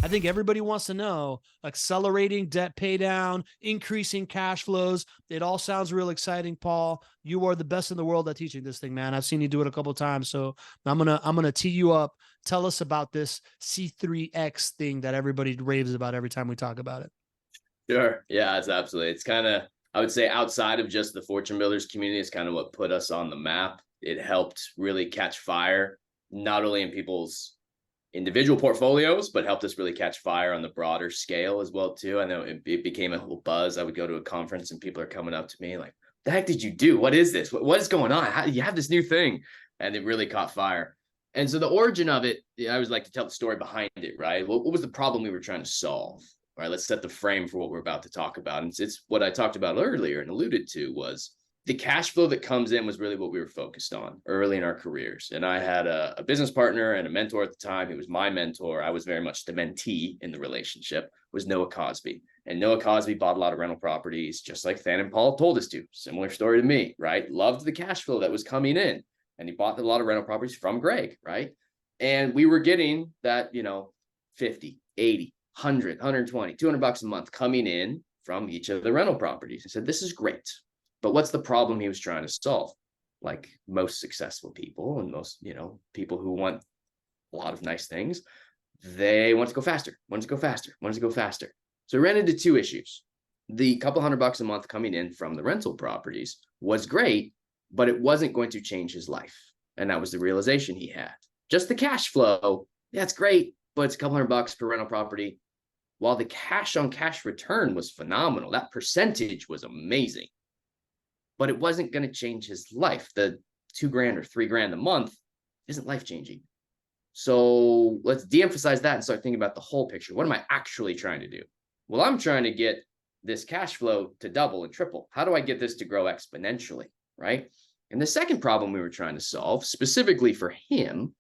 I think everybody wants to know accelerating debt pay down, increasing cash flows. It all sounds real exciting, Paul. You are the best in the world at teaching this thing, man. I've seen you do it a couple of times. So I'm gonna tee you up. Tell us about this C3X thing that everybody raves about every time we talk about it. Sure. Yeah, it's absolutely. It's kind of, I would say, outside of just the Fortune Builders community, it's kind of what put us on the map. It helped really catch fire, not only in people's individual portfolios, but helped us really catch fire on the broader scale as well, too. I know it became a whole buzz. I would go to a conference and people are coming up to me like, the heck did you do? What is this? What is going on? How do you have this new thing? And it really caught fire. And so the origin of it, I always like to tell the story behind it, right? What was the problem we were trying to solve? All right, let's set the frame for what we're about to talk about. And it's what I talked about earlier and alluded to was the cash flow that comes in was really what we were focused on early in our careers. And I had a business partner and a mentor at the time. He was my mentor. I was very much the mentee in the relationship, was Noah Cosby. And Noah Cosby bought a lot of rental properties, just like Than and Paul told us to. Similar story to me, right? Loved the cash flow that was coming in. And he bought a lot of rental properties from Greg, right? And we were getting that, 50, 80, 100, 120, $200 a month coming in from each of the rental properties. I said, this is great. But what's the problem he was trying to solve? Like most successful people and most, people who want a lot of nice things, they want to go faster, want to go faster, want to go faster. So we ran into two issues. The couple $100 a month coming in from the rental properties was great, but it wasn't going to change his life. And that was the realization he had. Just the cash flow, yeah, it's great, but it's a couple $100 per rental property. While the cash on cash return was phenomenal, that percentage was amazing, but it wasn't going to change his life. The $2,000 or $3,000 a month isn't life changing. So let's de-emphasize that and start thinking about the whole picture. What am I actually trying to do? Well, I'm trying to get this cash flow to double and triple. How do I get this to grow exponentially, right? And the second problem we were trying to solve, specifically for him,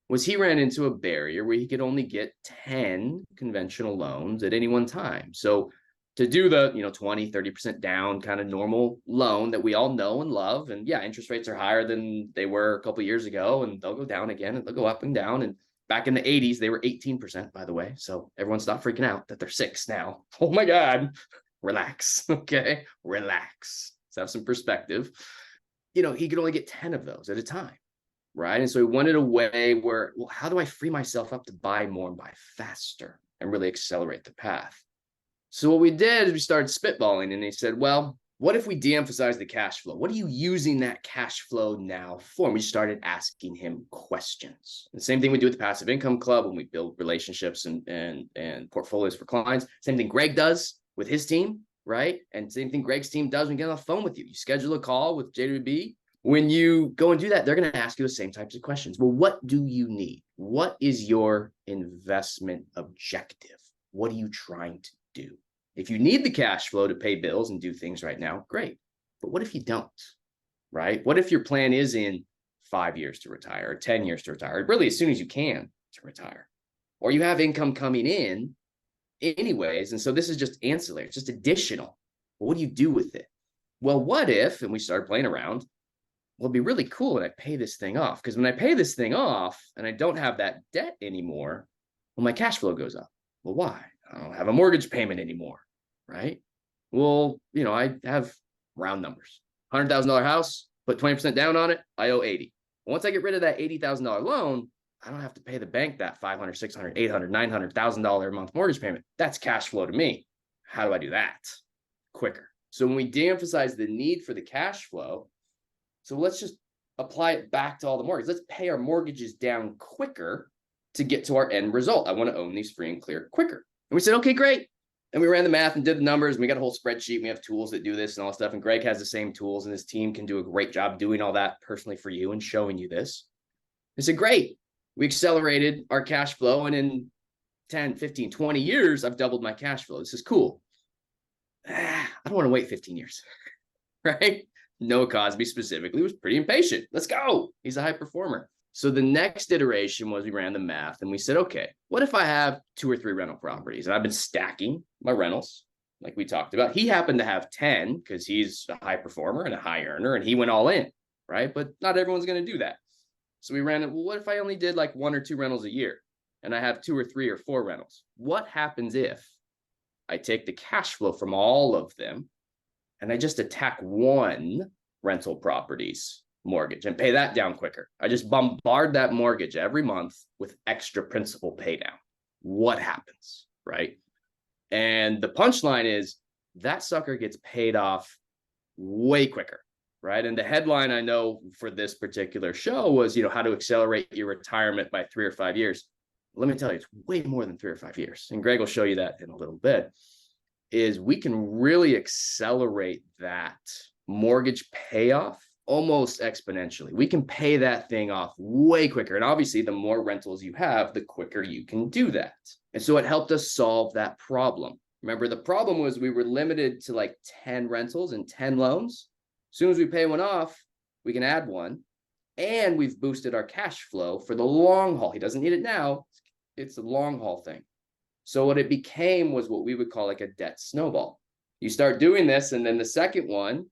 was he ran into a barrier where he could only get 10 conventional loans at any one time. So to do the 20, 30% down kind of normal loan that we all know and love, and yeah, interest rates are higher than they were a couple of years ago, and they'll go down again and they'll go up and down. And back in the 80s, they were 18%, by the way. So everyone stop freaking out that they're 6 now. Oh my God, relax. Okay, relax. Let's have some perspective. He could only get 10 of those at a time. Right. And so he wanted a way where, well, how do I free myself up to buy more and buy faster and really accelerate the path? So what we did is we started spitballing, and he said, well, what if we de-emphasize the cash flow? What are you using that cash flow now for? And we started asking him questions. The same thing we do with the Passive Income Club when we build relationships and portfolios for clients. Same thing Greg does with his team, right? And same thing Greg's team does when we get on the phone with you. You schedule a call with JWB. When you go and do that, they're going to ask you the same types of questions. Well, what do you need? What is your investment objective? What are you trying to do? If you need the cash flow to pay bills and do things right now, great. But what if you don't, right? What if your plan is in 5 years to retire or 10 years to retire, really as soon as you can to retire, or you have income coming in anyways. And so this is just ancillary. It's just additional. Well, what do you do with it? Well, what if, and we started playing around, well, it'd be really cool when I pay this thing off, because when I pay this thing off and I don't have that debt anymore, well, my cash flow goes up. Well, why? I don't have a mortgage payment anymore, right? Well, I have round numbers. $100,000 house, put 20% down on it, I owe 80. Once I get rid of that $80,000 loan, I don't have to pay the bank that $500, $600, $800, $900,000 a month mortgage payment. That's cash flow to me. How do I do that quicker? So when we de-emphasize the need for the cash flow, so let's just apply it back to all the mortgages. Let's pay our mortgages down quicker to get to our end result. I want to own these free and clear quicker. And we said, okay, great. And we ran the math and did the numbers. And we got a whole spreadsheet. We have tools that do this and all that stuff. And Greg has the same tools, and his team can do a great job doing all that personally for you and showing you this. I said, great. We accelerated our cash flow. And in 10, 15, 20 years, I've doubled my cash flow. This is cool. I don't want to wait 15 years, right? Noah Cosby specifically was pretty impatient. Let's go. He's a high performer. So the next iteration was we ran the math and we said, okay, what if I have 2 or 3 rental properties and I've been stacking my rentals like we talked about? He happened to have 10 because he's a high performer and a high earner, and he went all in, right? But not everyone's going to do that. So we ran it. Well, what if I only did like 1 or 2 rentals a year? and I have 2 or 3 or 4 rentals. What happens if I take the cash flow from all of them and I just attack one rental property's mortgage and pay that down quicker? I just bombard that mortgage every month with extra principal pay down. What happens, right? And the punchline is that sucker gets paid off way quicker, right? And the headline I know for this particular show was, how to accelerate your retirement by 3 or 5 years. Let me tell you, it's way more than 3 or 5 years. And Greg will show you that in a little bit. Is we can really accelerate that mortgage payoff almost exponentially. We can pay that thing off way quicker. And obviously, the more rentals you have, the quicker you can do that. And so it helped us solve that problem. Remember, the problem was we were limited to like 10 rentals and 10 loans. As soon as we pay one off, we can add one. And we've boosted our cash flow for the long haul. He doesn't need it now. It's a long haul thing. So what it became was what we would call like a debt snowball. You start doing this, and then the second one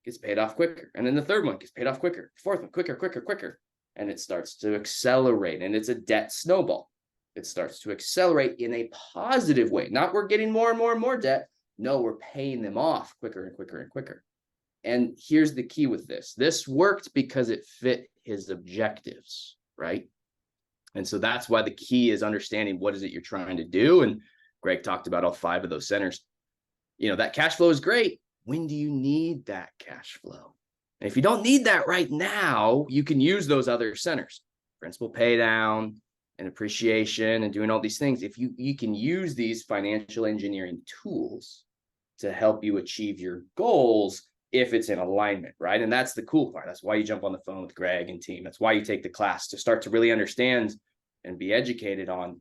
gets paid off quicker. And then the third one gets paid off quicker. Fourth one, quicker. And it starts to accelerate. And it's a debt snowball. It starts to accelerate in a positive way. Not we're getting more and more and more debt. No, we're paying them off quicker and quicker. And here's the key with this. This worked because it fit his objectives, right? And so that's why the key is understanding what is it you're trying to do. And Greg talked about all 5 of those centers. That cash flow is great. When do you need that cash flow? And if you don't need that right now, you can use those other centers, principal pay down and appreciation and doing all these things. If you can use these financial engineering tools to help you achieve your goals if it's in alignment, right? And that's the cool part. That's why you jump on the phone with Greg and team. That's why you take the class, to start to really understand and be educated on,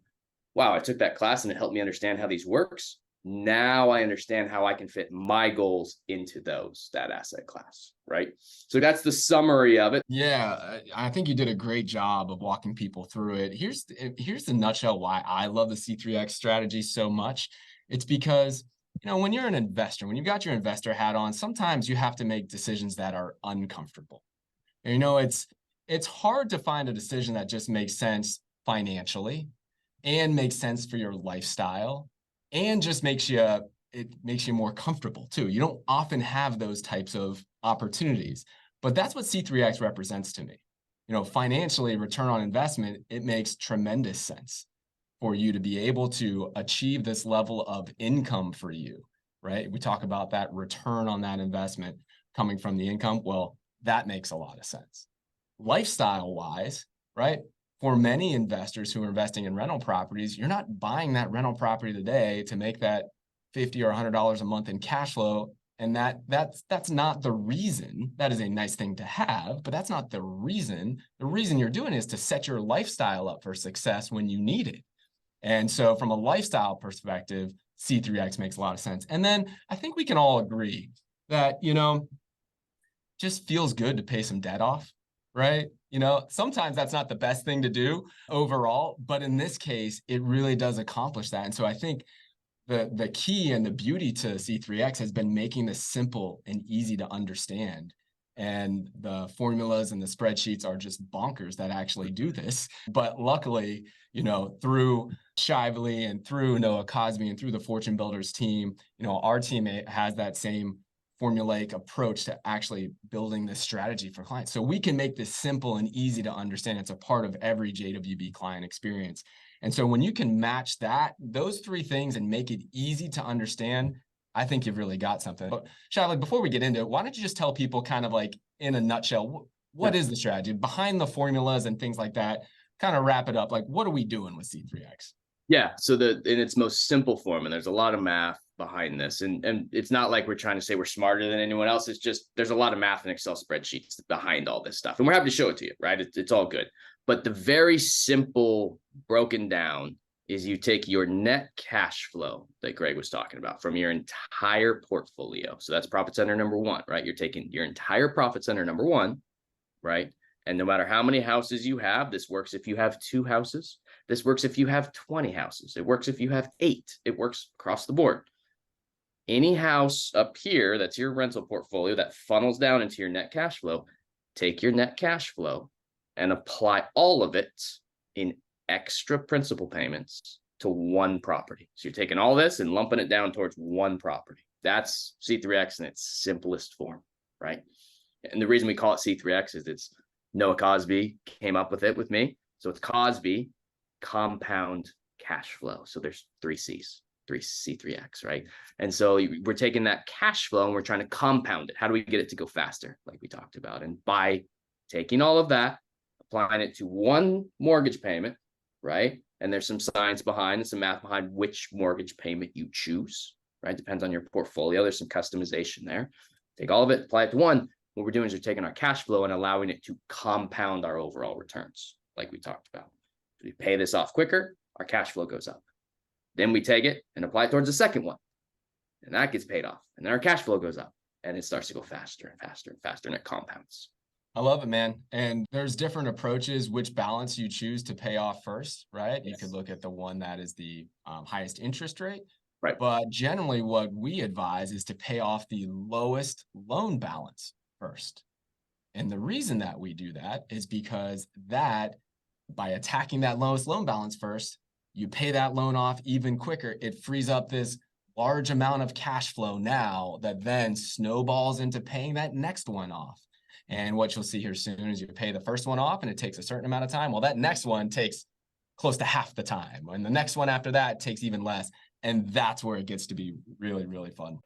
wow, I took that class and it helped me understand how these works. Now I understand how I can fit my goals into that asset class, right? So that's the summary of it. Yeah, I think you did a great job of walking people through it. Here's the nutshell why I love the C3X strategy so much. It's because when you're an investor, when you've got your investor hat on, sometimes you have to make decisions that are uncomfortable. And, it's hard to find a decision that just makes sense financially and makes sense for your lifestyle and just makes you more comfortable too. You don't often have those types of opportunities, but that's what C3X represents to me. Financially, return on investment, it makes tremendous sense for you to be able to achieve this level of income for you, right? We talk about that return on that investment coming from the income. Well, that makes a lot of sense. Lifestyle wise, right? For many investors who are investing in rental properties, you're not buying that rental property today to make that $50 or $100 a month in cash flow. And that's not the reason. That is a nice thing to have, but that's not the reason. The reason you're doing it is to set your lifestyle up for success when you need it. And so from a lifestyle perspective, C3X makes a lot of sense. And then I think we can all agree that, just feels good to pay some debt off, right? Sometimes that's not the best thing to do overall, but in this case, it really does accomplish that. And so I think the key and the beauty to C3X has been making this simple and easy to understand. And the formulas and the spreadsheets are just bonkers that actually do this. But luckily, through Shively and through Noah Cosby and through the Fortune Builders team, our team has that same formulaic approach to actually building this strategy for clients. So we can make this simple and easy to understand. It's a part of every JWB client experience. And so when you can match those 3 things and make it easy to understand, I think you've really got something. But Shively, before we get into it, why don't you just tell people kind of like in a nutshell, what is the strategy behind the formulas and things like that? Kind of wrap it up. Like, what are we doing with C3X? Yeah. So in its most simple form, and there's a lot of math behind this, and it's not like we're trying to say we're smarter than anyone else. It's just, there's a lot of math and Excel spreadsheets behind all this stuff, and we're happy to show it to you, right? It's all good. But the very simple broken down is you take your net cash flow that Greg was talking about from your entire portfolio. So that's profit center number 1, right? You're taking your entire profit center number 1, right? And no matter how many houses you have, this works if you have 2 houses. This works if you have 20 houses. It works if you have 8. It works across the board. Any house up here that's your rental portfolio that funnels down into your net cash flow, take your net cash flow and apply all of it in extra principal payments to one property. So you're taking all this and lumping it down towards one property. That's C3X in its simplest form, right? And the reason we call it C3X is it's Noah Cosby came up with it with me. So it's Cosby compound cash flow. So there's three C's, three C3X, right? And so we're taking that cash flow and we're trying to compound it. How do we get it to go faster? Like we talked about. And by taking all of that, applying it to one mortgage payment, right? And there's some science behind and some math behind which mortgage payment you choose, right? Depends on your portfolio. There's some customization there. Take all of it, apply it to one. What we're doing is we're taking our cash flow and allowing it to compound our overall returns, like we talked about. So we pay this off quicker, our cash flow goes up. Then we take it and apply it towards the second one, and that gets paid off. And then our cash flow goes up, and it starts to go faster and faster and faster, and it compounds. I love it, man. And there's different approaches, which balance you choose to pay off first, right? You could look at the one that is the highest interest rate. Right. But generally what we advise is to pay off the lowest loan balance first. And the reason that we do that is because that by attacking that lowest loan balance first, you pay that loan off even quicker. It frees up this large amount of cash flow now that then snowballs into paying that next one off. And what you'll see here soon is you pay the first one off and it takes a certain amount of time. Well, that next one takes close to half the time. And the next one after that takes even less. And that's where it gets to be really, really fun.